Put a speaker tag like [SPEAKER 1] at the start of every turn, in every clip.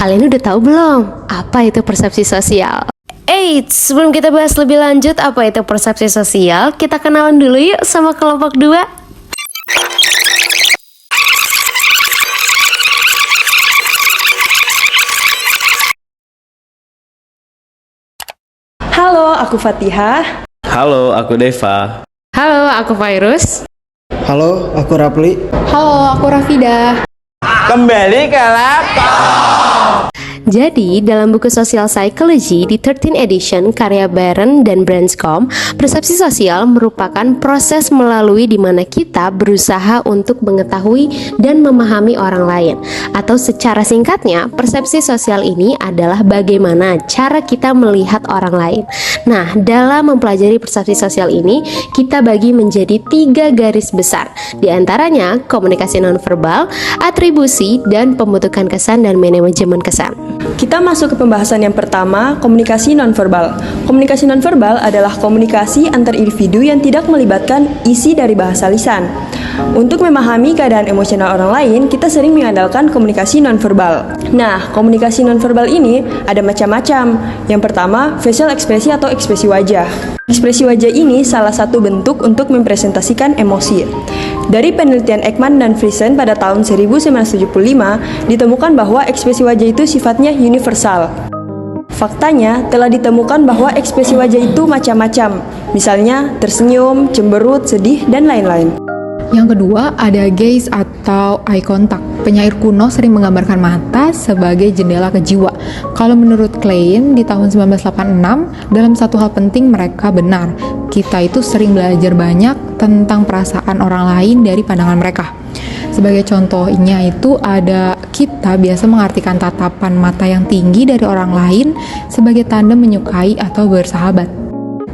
[SPEAKER 1] Kalian udah tahu belum apa itu persepsi sosial? Eits, sebelum kita bahas lebih lanjut apa itu persepsi sosial, kita kenalan dulu yuk sama kelompok 2.
[SPEAKER 2] Halo, aku Fatihah.
[SPEAKER 3] Halo, aku Deva.
[SPEAKER 1] Halo, aku Virus.
[SPEAKER 4] Halo, aku Rapli.
[SPEAKER 5] Halo, aku Rafida.
[SPEAKER 3] Kembali ke laptop.
[SPEAKER 1] Jadi, dalam buku Social Psychology di 13 edition karya Baron dan Branscombe, persepsi sosial merupakan proses melalui di mana kita berusaha untuk mengetahui dan memahami orang lain. Atau secara singkatnya, persepsi sosial ini adalah bagaimana cara kita melihat orang lain. Nah, dalam mempelajari persepsi sosial ini, kita bagi menjadi 3 garis besar. Di antaranya, komunikasi nonverbal, atribusi, dan pembentukan kesan dan manajemen kesan.
[SPEAKER 2] Kita masuk ke pembahasan yang pertama, komunikasi nonverbal. Komunikasi nonverbal adalah komunikasi antar individu yang tidak melibatkan isi dari bahasa lisan. Untuk memahami keadaan emosional orang lain, kita sering mengandalkan komunikasi nonverbal. Nah, komunikasi nonverbal ini ada macam-macam. Yang pertama, facial ekspresi atau ekspresi wajah. Ekspresi wajah ini salah satu bentuk untuk mempresentasikan emosi. Dari penelitian Ekman dan Friesen pada tahun 1975, ditemukan bahwa ekspresi wajah itu sifatnya universal. Faktanya, telah ditemukan bahwa ekspresi wajah itu macam-macam, misalnya tersenyum, cemberut, sedih, dan lain-lain.
[SPEAKER 5] Yang kedua, ada gaze atau eye contact. Penyair kuno sering menggambarkan mata sebagai jendela ke jiwa. Kalau menurut Klein, di tahun 1986, dalam satu hal penting mereka benar. Kita itu sering belajar banyak tentang perasaan orang lain dari pandangan mereka. Sebagai contohnya itu ada kita biasa mengartikan tatapan mata yang tinggi dari orang lain sebagai tanda menyukai atau bersahabat.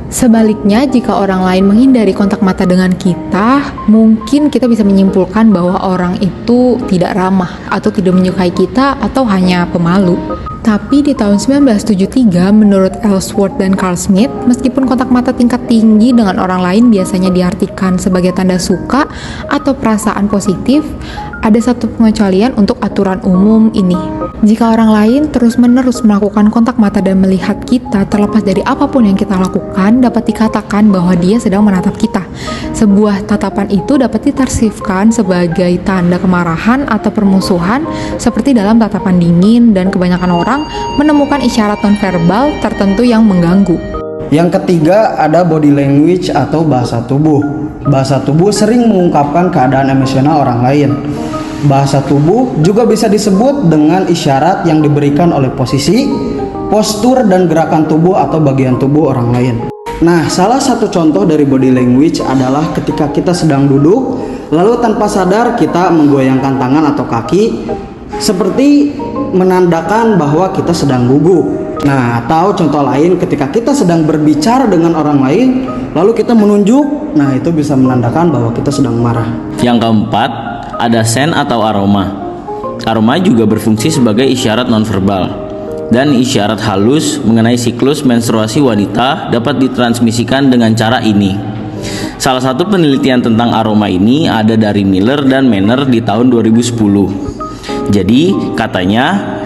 [SPEAKER 5] Sebaliknya, jika orang lain menghindari kontak mata dengan kita, mungkin kita bisa menyimpulkan bahwa orang itu tidak ramah atau tidak menyukai kita atau hanya pemalu. Tapi di tahun 1973, menurut Ellsworth dan Carl Smith, meskipun kontak mata tingkat tinggi dengan orang lain biasanya diartikan sebagai tanda suka atau perasaan positif, ada satu pengecualian untuk aturan umum ini. Jika orang lain terus-menerus melakukan kontak mata dan melihat kita terlepas dari apapun yang kita lakukan, dapat dikatakan bahwa dia sedang menatap kita. Sebuah tatapan itu dapat ditarsifkan sebagai tanda kemarahan atau permusuhan, seperti dalam tatapan dingin, dan kebanyakan orang menemukan isyarat nonverbal tertentu yang mengganggu.
[SPEAKER 4] Yang ketiga ada body language atau bahasa tubuh. Bahasa tubuh sering mengungkapkan keadaan emosional orang lain. Bahasa tubuh juga bisa disebut dengan isyarat yang diberikan oleh posisi, postur, dan gerakan tubuh atau bagian tubuh orang lain. Nah, salah satu contoh dari body language adalah ketika kita sedang duduk, lalu tanpa sadar kita menggoyangkan tangan atau kaki, seperti menandakan bahwa kita sedang gugup. Nah, atau contoh lain ketika kita sedang berbicara dengan orang lain, lalu kita menunjuk, nah itu bisa menandakan bahwa kita sedang marah.
[SPEAKER 3] Yang keempat, ada scent atau aroma. Aroma juga berfungsi sebagai isyarat nonverbal. Dan isyarat halus mengenai siklus menstruasi wanita dapat ditransmisikan dengan cara ini. Salah satu penelitian tentang aroma ini ada dari Miller dan Manner di tahun 2010. Jadi, katanya,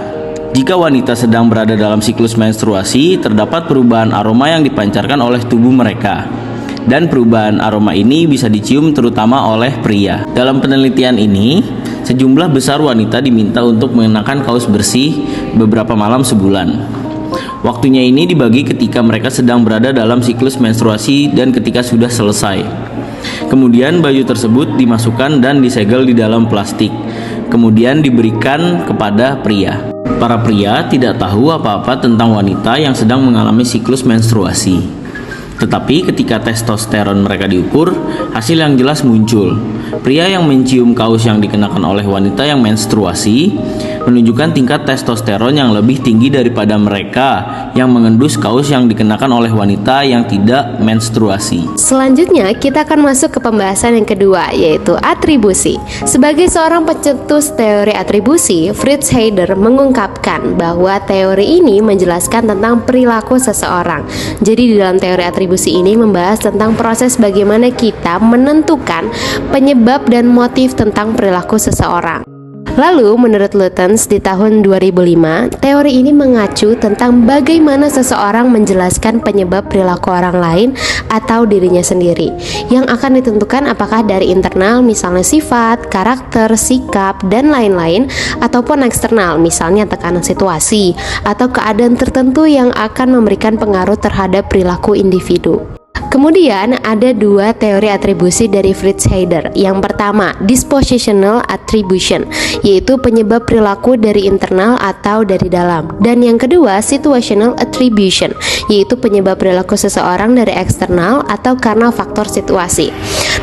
[SPEAKER 3] jika wanita sedang berada dalam siklus menstruasi, terdapat perubahan aroma yang dipancarkan oleh tubuh mereka. Dan perubahan aroma ini bisa dicium terutama oleh pria. Dalam penelitian ini, sejumlah besar wanita diminta untuk mengenakan kaos bersih beberapa malam sebulan. Waktunya ini dibagi ketika mereka sedang berada dalam siklus menstruasi dan ketika sudah selesai. Kemudian baju tersebut dimasukkan dan disegel di dalam plastik. Kemudian diberikan kepada pria. Para pria tidak tahu apa-apa tentang wanita yang sedang mengalami siklus menstruasi. Tetapi ketika testosteron mereka diukur, hasil yang jelas muncul. Pria yang mencium kaos yang dikenakan oleh wanita yang menstruasi menunjukkan tingkat testosteron yang lebih tinggi daripada mereka yang mengendus kaos yang dikenakan oleh wanita yang tidak menstruasi.
[SPEAKER 1] Selanjutnya, kita akan masuk ke pembahasan yang kedua, yaitu atribusi. Sebagai seorang pencetus teori atribusi, Fritz Heider mengungkapkan bahwa teori ini menjelaskan tentang perilaku seseorang. Jadi di dalam teori atribusi ini membahas tentang proses bagaimana kita menentukan penyebab dan motif tentang perilaku seseorang. Lalu, menurut Lutyens di tahun 2005, teori ini mengacu tentang bagaimana seseorang menjelaskan penyebab perilaku orang lain atau dirinya sendiri, yang akan ditentukan apakah dari internal, misalnya sifat, karakter, sikap, dan lain-lain, ataupun eksternal, misalnya tekanan situasi, atau keadaan tertentu yang akan memberikan pengaruh terhadap perilaku individu. Kemudian ada dua teori atribusi dari Fritz Heider. Yang pertama, dispositional attribution, yaitu penyebab perilaku dari internal atau dari dalam. Dan yang kedua, situational attribution, yaitu penyebab perilaku seseorang dari eksternal atau karena faktor situasi.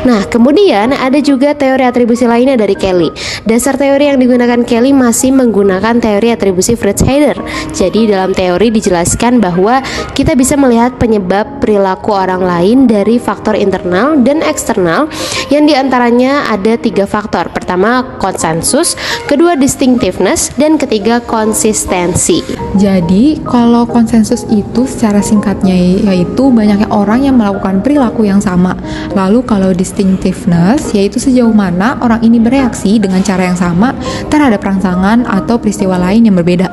[SPEAKER 1] Nah, kemudian ada juga teori atribusi lainnya dari Kelly. Dasar teori yang digunakan Kelly masih menggunakan teori atribusi Fritz Heider. Jadi dalam teori dijelaskan bahwa kita bisa melihat penyebab perilaku orang lain dari faktor internal dan eksternal, yang diantaranya ada 3 faktor. Pertama, konsensus, kedua, distinctiveness, dan ketiga, konsistensi.
[SPEAKER 5] Jadi, kalau konsensus itu secara singkatnya yaitu banyaknya orang yang melakukan perilaku yang sama. Lalu kalau distinctiveness yaitu sejauh mana orang ini bereaksi dengan cara yang sama terhadap rangsangan atau peristiwa lain yang berbeda.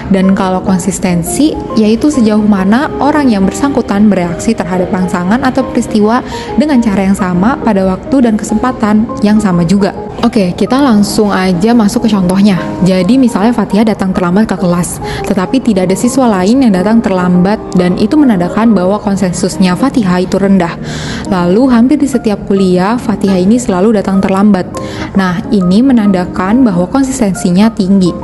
[SPEAKER 5] Dan kalau konsistensi yaitu sejauh mana orang yang bersangkutan bereaksi terhadap rangsangan atau peristiwa dengan cara yang sama pada waktu dan kesempatan yang sama juga. Oke, kita langsung aja masuk ke contohnya. Jadi misalnya Fatihah datang terlambat ke kelas, tetapi tidak ada siswa lain yang datang terlambat, dan itu menandakan bahwa konsensusnya Fatihah itu rendah. Lalu hampir di setiap kuliah Fatihah ini selalu datang terlambat. Nah, ini menandakan bahwa konsistensinya tinggi.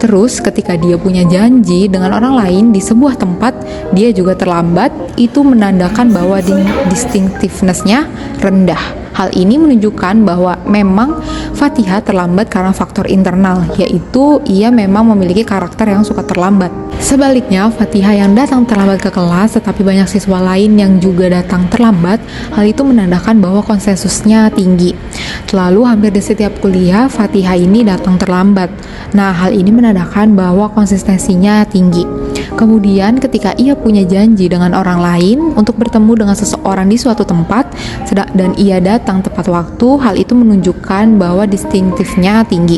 [SPEAKER 5] Terus ketika dia punya janji dengan orang lain di sebuah tempat, dia juga terlambat, itu menandakan bahwa distinctiveness-nya rendah. Hal ini menunjukkan bahwa memang Fatihah terlambat karena faktor internal, yaitu ia memang memiliki karakter yang suka terlambat. Sebaliknya, Fatihah yang datang terlambat ke kelas tetapi banyak siswa lain yang juga datang terlambat, hal itu menandakan bahwa konsensusnya tinggi. Lalu hampir di setiap kuliah Fatihah ini datang terlambat. Nah, hal ini menandakan bahwa konsistensinya tinggi. Kemudian ketika ia punya janji dengan orang lain untuk bertemu dengan seseorang di suatu tempat dan ia datang tepat waktu, hal itu menunjukkan bahwa distinctiveness-nya tinggi.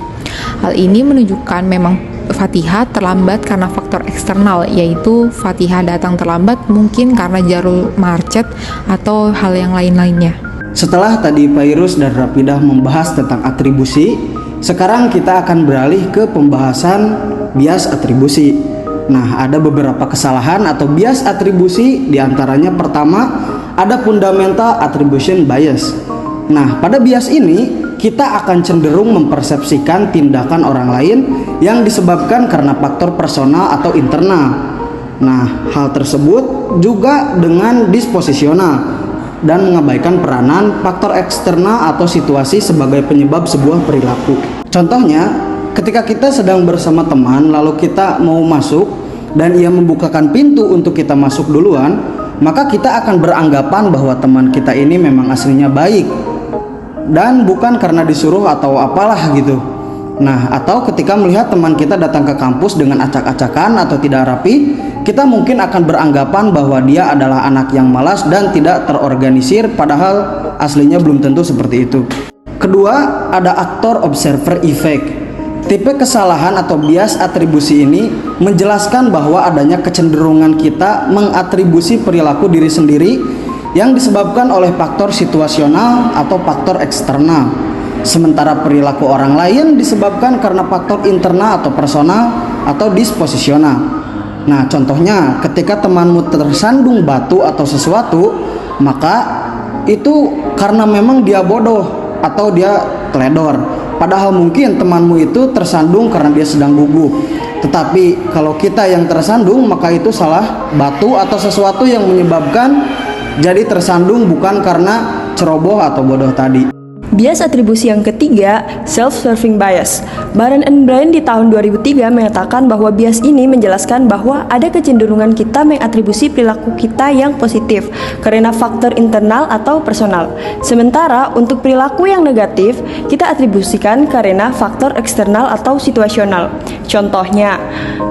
[SPEAKER 5] Hal ini menunjukkan memang Fatihah terlambat karena faktor eksternal, yaitu Fatihah datang terlambat mungkin karena jalur macet atau hal yang lain-lainnya.
[SPEAKER 4] Setelah tadi Fairuz dan Rafidah membahas tentang atribusi, sekarang kita akan beralih ke pembahasan bias atribusi. Nah, ada beberapa kesalahan atau bias atribusi, diantaranya pertama, ada fundamental attribution bias. Nah, pada bias ini, kita akan cenderung mempersepsikan tindakan orang lain yang disebabkan karena faktor personal atau internal. Nah, hal tersebut juga dengan disposisional dan mengabaikan peranan faktor eksternal atau situasi sebagai penyebab sebuah perilaku. Contohnya, ketika kita sedang bersama teman lalu kita mau masuk dan ia membukakan pintu untuk kita masuk duluan, maka kita akan beranggapan bahwa teman kita ini memang aslinya baik dan bukan karena disuruh atau apalah gitu. Nah, atau ketika melihat teman kita datang ke kampus dengan acak-acakan atau tidak rapi, kita mungkin akan beranggapan bahwa dia adalah anak yang malas dan tidak terorganisir, padahal aslinya belum tentu seperti itu. Kedua, ada actor observer effect. Tipe kesalahan atau bias atribusi ini menjelaskan bahwa adanya kecenderungan kita mengatribusi perilaku diri sendiri yang disebabkan oleh faktor situasional atau faktor eksternal, sementara perilaku orang lain disebabkan karena faktor internal atau personal atau disposisional. Nah, contohnya ketika temanmu tersandung batu atau sesuatu, maka itu karena memang dia bodoh atau dia teledor, padahal mungkin temanmu itu tersandung karena dia sedang gugup. Tetapi kalau kita yang tersandung, maka itu salah batu atau sesuatu yang menyebabkan jadi tersandung, bukan karena ceroboh atau bodoh tadi.
[SPEAKER 2] Bias atribusi yang ketiga, self-serving bias. Baran and Bryan di tahun 2003 menyatakan bahwa bias ini menjelaskan bahwa ada kecenderungan kita mengatribusi perilaku kita yang positif karena faktor internal atau personal. Sementara untuk perilaku yang negatif, kita atribusikan karena faktor eksternal atau situasional. Contohnya,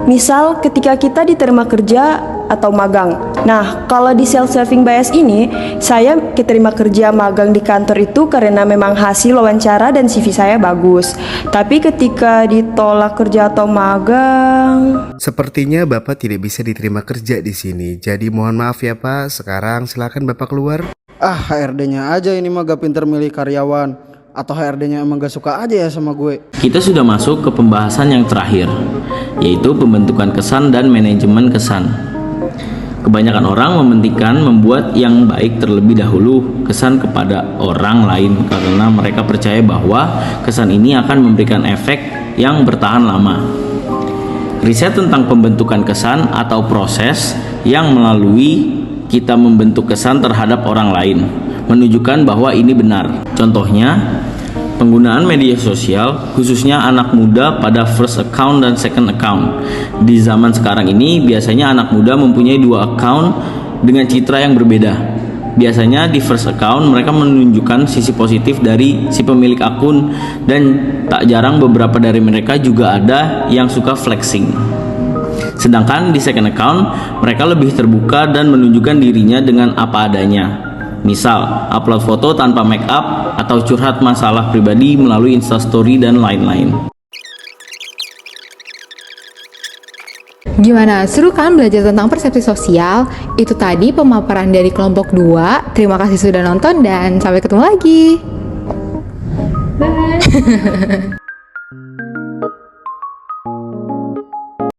[SPEAKER 2] misal ketika kita diterima kerja atau magang, Nah, kalau di self-serving bias ini, saya keterima kerja magang di kantor itu karena memang hasil wawancara dan CV saya bagus. Tapi ketika ditolak kerja atau magang,
[SPEAKER 6] Sepertinya Bapak tidak bisa diterima kerja di sini. Jadi mohon maaf ya Pak, sekarang silakan Bapak keluar.
[SPEAKER 4] HRD-nya aja ini mah gak pinter milih karyawan. Atau HRD-nya emang gak suka aja ya sama gue.
[SPEAKER 3] Kita sudah masuk ke pembahasan yang terakhir, yaitu pembentukan kesan dan manajemen kesan. Kebanyakan orang mementingkan membuat yang baik terlebih dahulu kesan kepada orang lain karena mereka percaya bahwa kesan ini akan memberikan efek yang bertahan lama. Riset tentang pembentukan kesan atau proses yang melalui kita membentuk kesan terhadap orang lain menunjukkan bahwa ini benar. Contohnya, penggunaan media sosial khususnya anak muda pada first account dan second account. Di zaman sekarang ini biasanya anak muda mempunyai 2 account dengan citra yang berbeda. Biasanya di first account mereka menunjukkan sisi positif dari si pemilik akun, dan tak jarang beberapa dari mereka juga ada yang suka flexing. Sedangkan di second account mereka lebih terbuka dan menunjukkan dirinya dengan apa adanya. Misal, upload foto tanpa make up atau curhat masalah pribadi melalui Instastory dan lain-lain.
[SPEAKER 5] Gimana, seru kan belajar tentang persepsi sosial? Itu tadi pemaparan dari kelompok 2. Terima kasih sudah nonton dan sampai ketemu lagi. Bye.